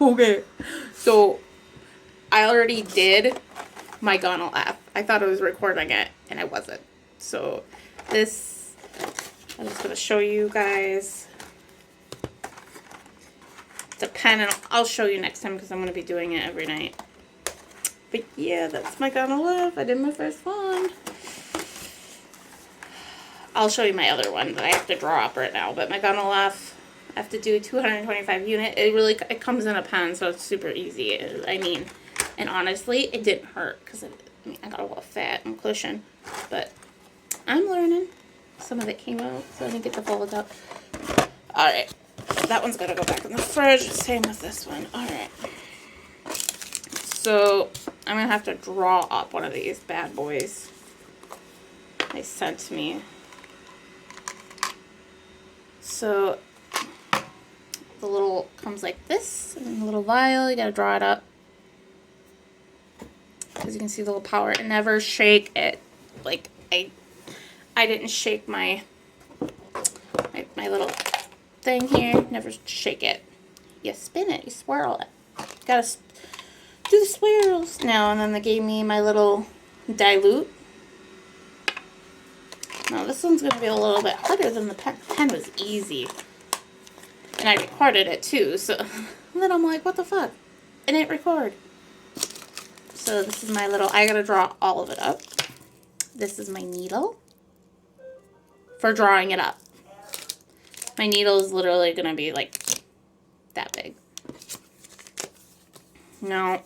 Okay, so I already did my gonal F. I thought I was recording it, and I wasn't. So this, I'm just going to show you guys. It's a pen, and I'll show you next time because I'm going to be doing it every night. But yeah, that's my gonal F. I did my first one. I'll show you my other one that I have to draw up right now. But my gonal F, I have to do 225 unit. It comes in a pen, so it's super easy. I mean, and honestly, it didn't hurt because I got a little fat and cushion. But I'm learning. Some of it came out, so I didn't get the fold up. Alright, that one's got to go back in the fridge. Same with this one. Alright. So, I'm going to have to draw up one of these bad boys. They sent to me. So, the little comes like this, and a little vial, you gotta draw it up. As you can see, the little power, and never shake it. Like, I didn't shake my little thing here, never shake it. You spin it, you swirl it. You gotta do the swirls now, and then they gave me my little dilute. Now, this one's gonna be a little bit harder than the pen. The pen was easy. And I recorded it too, so and then I'm like, what the fuck? It didn't record. So this is my little, I gotta draw all of it up. This is my needle for drawing it up. My needle is literally gonna be like that big. No.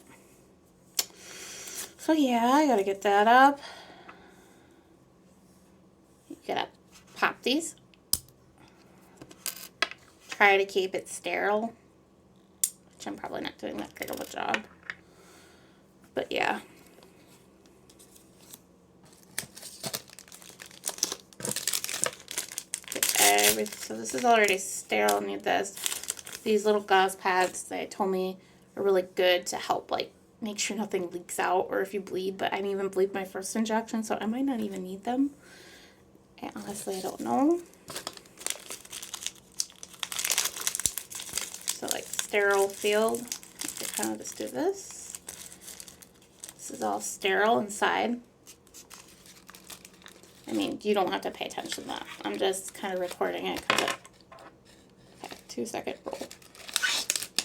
So yeah, I gotta get that up. You gotta pop these. Try to keep it sterile, which I'm probably not doing that great of a job. But yeah. So this is already sterile. I need this. These little gauze pads they told me are really good to help like make sure nothing leaks out or if you bleed. But I didn't even bleed my first injection, so I might not even need them. And honestly, I don't know. So like sterile field, I kind of just do this. This is all sterile inside. I mean, you don't have to pay attention to that. I'm just kind of recording it because okay, 2-second roll.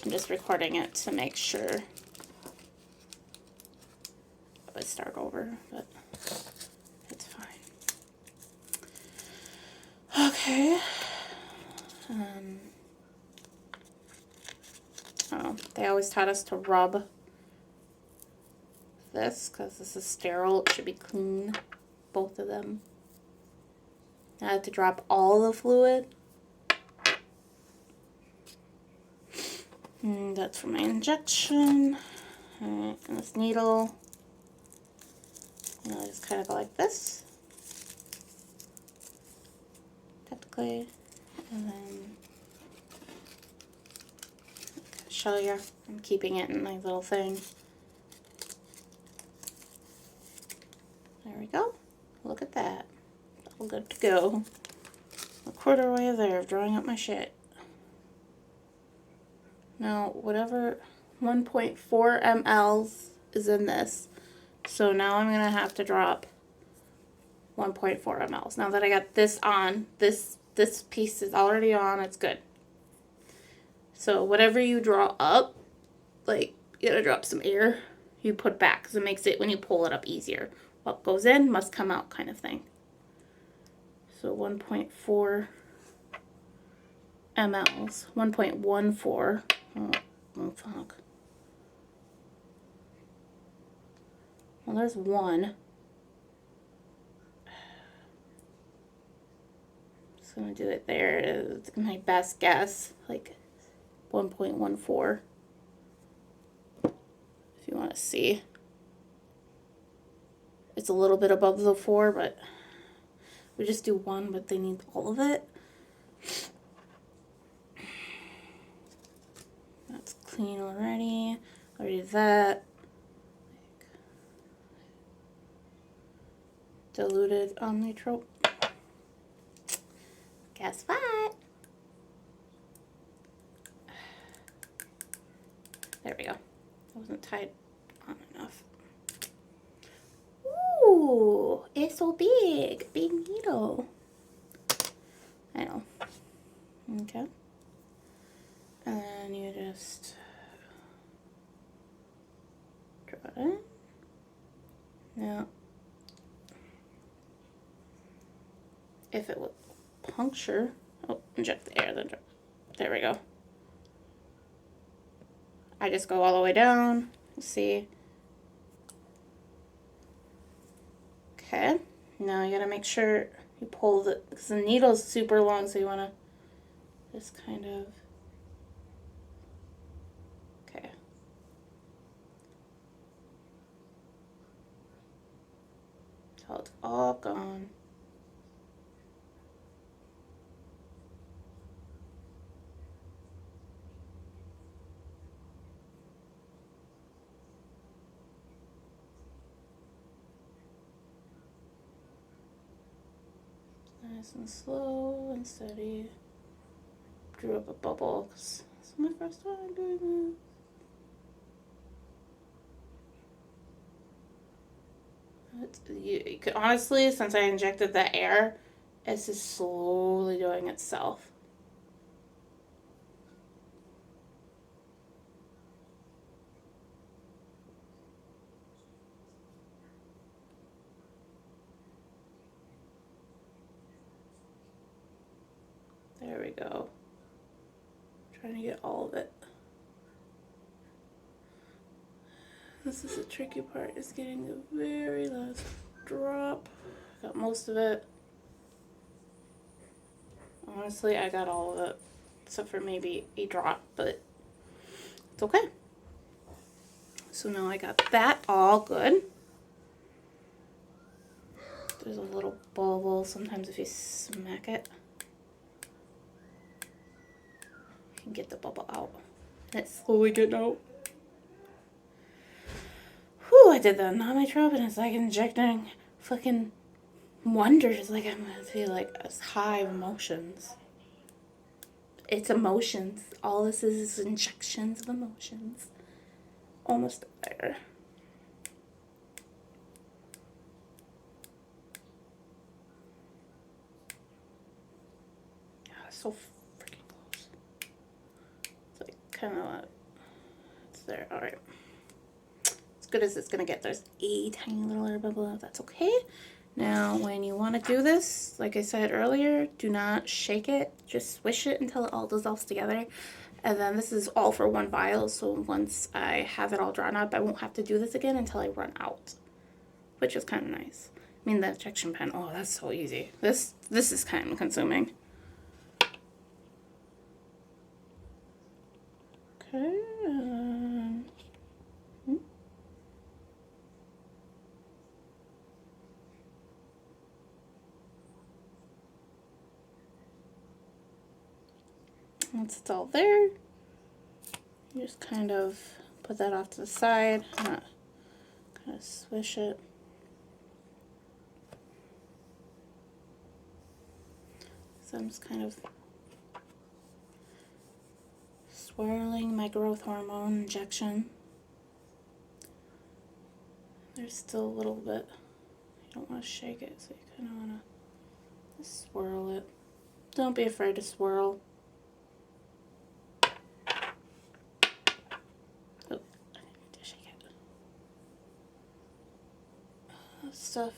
I'm just recording it to make sure. I would start over, but it's fine. Okay. Oh, they always taught us to rub this because this is sterile. It should be clean, both of them. I have to drop all the fluid. And that's for my injection. Alright, and this needle. And I just kind of go like this. Technically. And then show you. I'm keeping it in my little thing. There we go. Look at that. All good to go. A quarter way there of drawing up my shit. Now, whatever 1.4 mLs is in this. So now I'm going to have to drop 1.4 mLs. Now that I got this on, this piece is already on, it's good. So whatever you draw up, like, you gotta drop some air, you put back, because it makes it, when you pull it up, easier. What goes in must come out kind of thing. So 1.4 mLs, 1.14. Oh, fuck. Well, there's one. Just gonna do it there. It's my best guess, like 1.14. If you want to see. It's a little bit above the 4, but we just do 1, but they need all of it. That's clean already. Already did that. Diluted omnitrope. Guess what? There we go. It wasn't tied on enough. Ooh, it's so big. Big needle. I know. Okay. And then you just draw it in. Now, if it would puncture, oh, inject the air, then there we go. I just go all the way down, see. Okay, now you gotta make sure you pull because the needle's super long, so you wanna just kind of, okay. Till it's all gone. Nice and slow and steady. Drew up a bubble because it's my first time doing this. You could honestly, since I injected the air, it's just slowly doing itself. There we go. Trying to get all of it. This is the tricky part, is getting the very last drop. Got most of it. Honestly, I got all of it, except for maybe a drop, but it's okay. So now I got that all good. There's a little bubble. Sometimes if you smack it, you can get the bubble out. And it's slowly getting out. Whew, I did the anometrope and it's like injecting fucking wonders. Like I'm gonna feel like a high of emotions. It's emotions. All this is injections of emotions. Almost there. So freaking close. It's like kind of, it's there. All right. As good as it's gonna get. There's a tiny little air bubble. That's okay. Now, when you want to do this, like I said earlier, do not shake it. Just swish it until it all dissolves together. And then this is all for one vial. So once I have it all drawn up, I won't have to do this again until I run out, which is kind of nice. I mean, the injection pen. Oh, that's so easy. This is kind of consuming. Okay. Once it's all there, you just kind of put that off to the side. Kind of swish it. So I'm just kind of swirling my growth hormone injection. There's still a little bit. You don't want to shake it, so you kind of want to swirl it. Don't be afraid to swirl. Oh, I need to shake it. Stuff.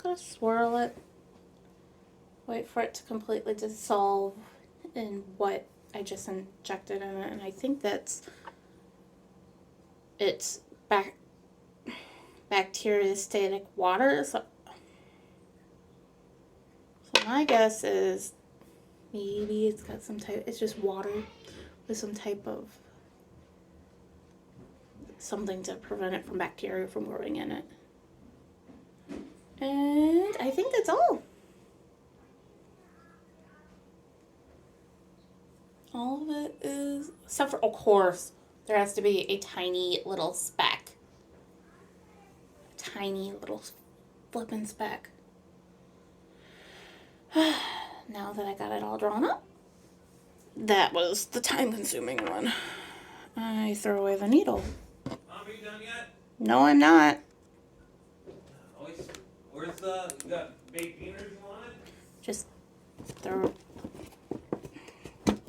Gotta swirl it. Wait for it to completely dissolve in what I just injected in it, and I think it's bacteriostatic water. So my guess is maybe it's got some type. It's just water with some type of something to prevent it from bacteria from growing in it. And I think that's all. All of it is, except for, of course, there has to be a tiny little speck. Tiny little flippin' speck. Now that I got it all drawn up, That was the time-consuming one. I throw away the needle. Mom, are you done yet? No, I'm not. Where's you got baked beaners you wanted? Just throw.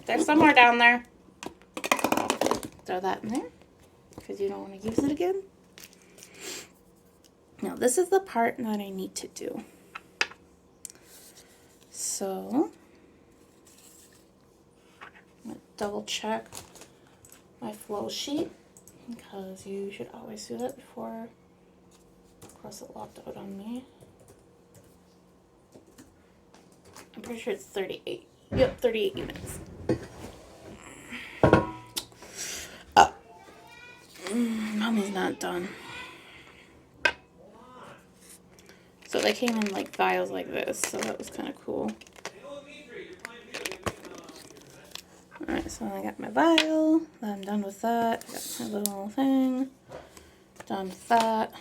They're somewhere down there. Throw that in there because you don't want to use it again. Now this is the part that I need to do. So I'm going to double check my flow sheet because you should always do that before. Of course, it locked out on me. I'm pretty sure it's 38. Yep, 38 units. Oh, Mommy's not done. So they came in like vials like this, so that was kind of cool. Alright, so I got my vial. I'm done with that. I got my little thing. Done with that.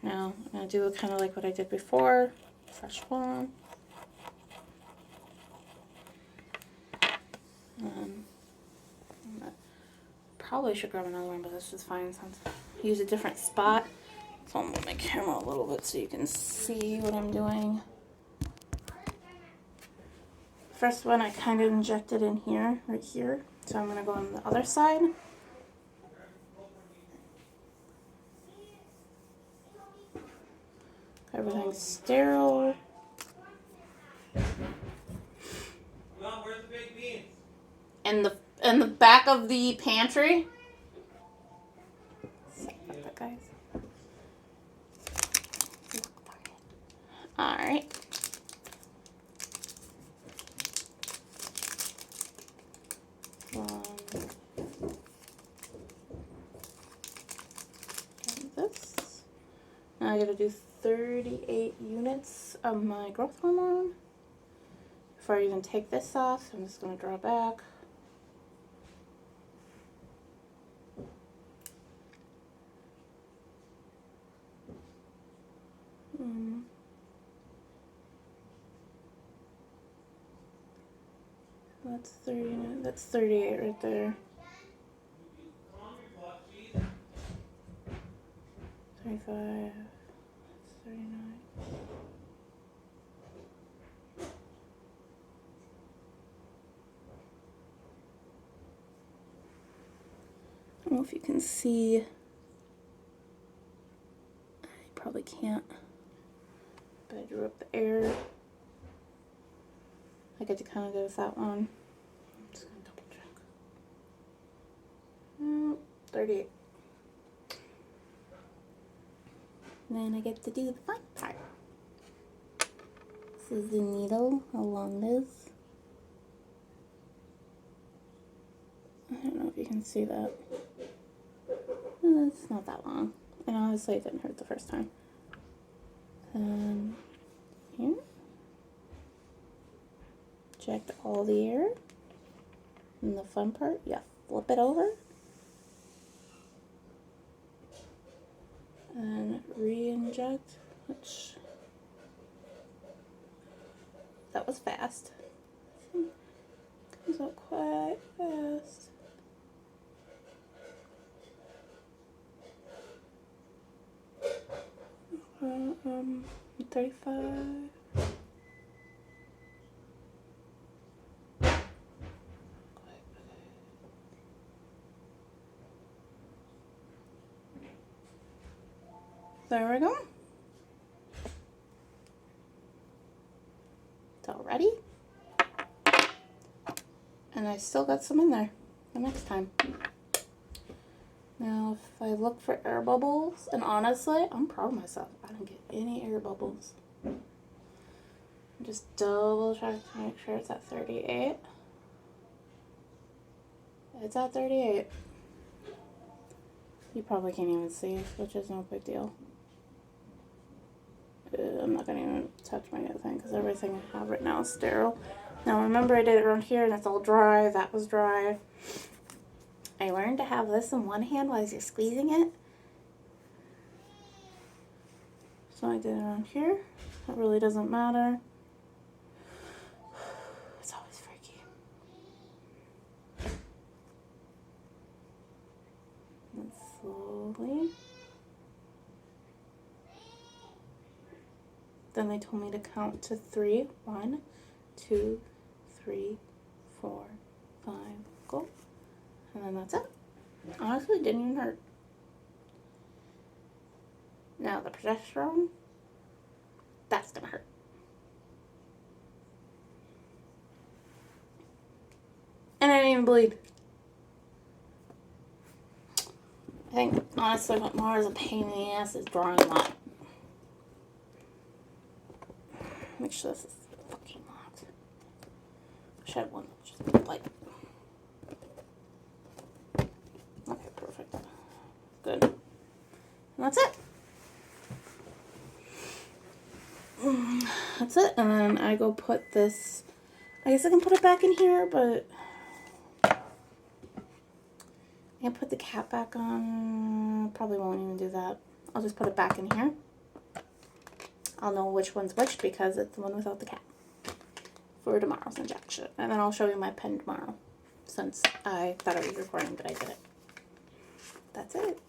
Now I'm going to do kind of like what I did before. Fresh one. Probably should grab another one, but this is fine since I use a different spot. So I'm going to move my camera a little bit so you can see what I'm doing. First one I kind of injected in here, right here. So I'm going to go on the other side. Everything's sterile. Mom, where's the baked beans? In the back of the pantry. Sorry about that, guys. All right. This. Now I gotta do 38 units of my growth hormone. Before I even take this off, I'm just gonna draw back. That's 30. That's 38 right there. 35. 39. I don't know if you can see. You probably can't. But I drew up the air. I get to kind of go with that one. I'm just going to double check. 38. And then I get to do the fun part. This is the needle along this. I don't know if you can see that. It's not that long. And honestly, it didn't hurt the first time. Here. Inject all the air. And the fun part, yeah, flip it over. And re-inject, which, that was fast. Comes out quite fast. 35. There we go. It's all ready. And I still got some in there the next time. Now, if I look for air bubbles, and honestly, I'm proud of myself. I didn't get any air bubbles. Just double check to make sure it's at 38. It's at 38. You probably can't even see, which is no big deal. I'm not going to even touch my other thing because everything I have right now is sterile. Now remember I did it around here and it's all dry. That was dry. I learned to have this in one hand while you're squeezing it. So I did it around here. That really doesn't matter. slowly. Then they told me to count to 3. 1, 2, 3, 4, 5, go. And then that's it. Honestly, it didn't even hurt. Now the progesterone, that's gonna hurt. And I didn't even bleed. I think, honestly, what more is a pain in the ass is drawing that. Make sure this is fucking locked. Wish I had one that just like. Okay, perfect. Good. And that's it. That's it. And then I go put this. I guess I can put it back in here, but I can put the cap back on. Probably won't even do that. I'll just put it back in here. I'll know which one's which because it's the one without the cap for tomorrow's injection. And then I'll show you my pen tomorrow since I thought I was recording, but I didn't. That's it.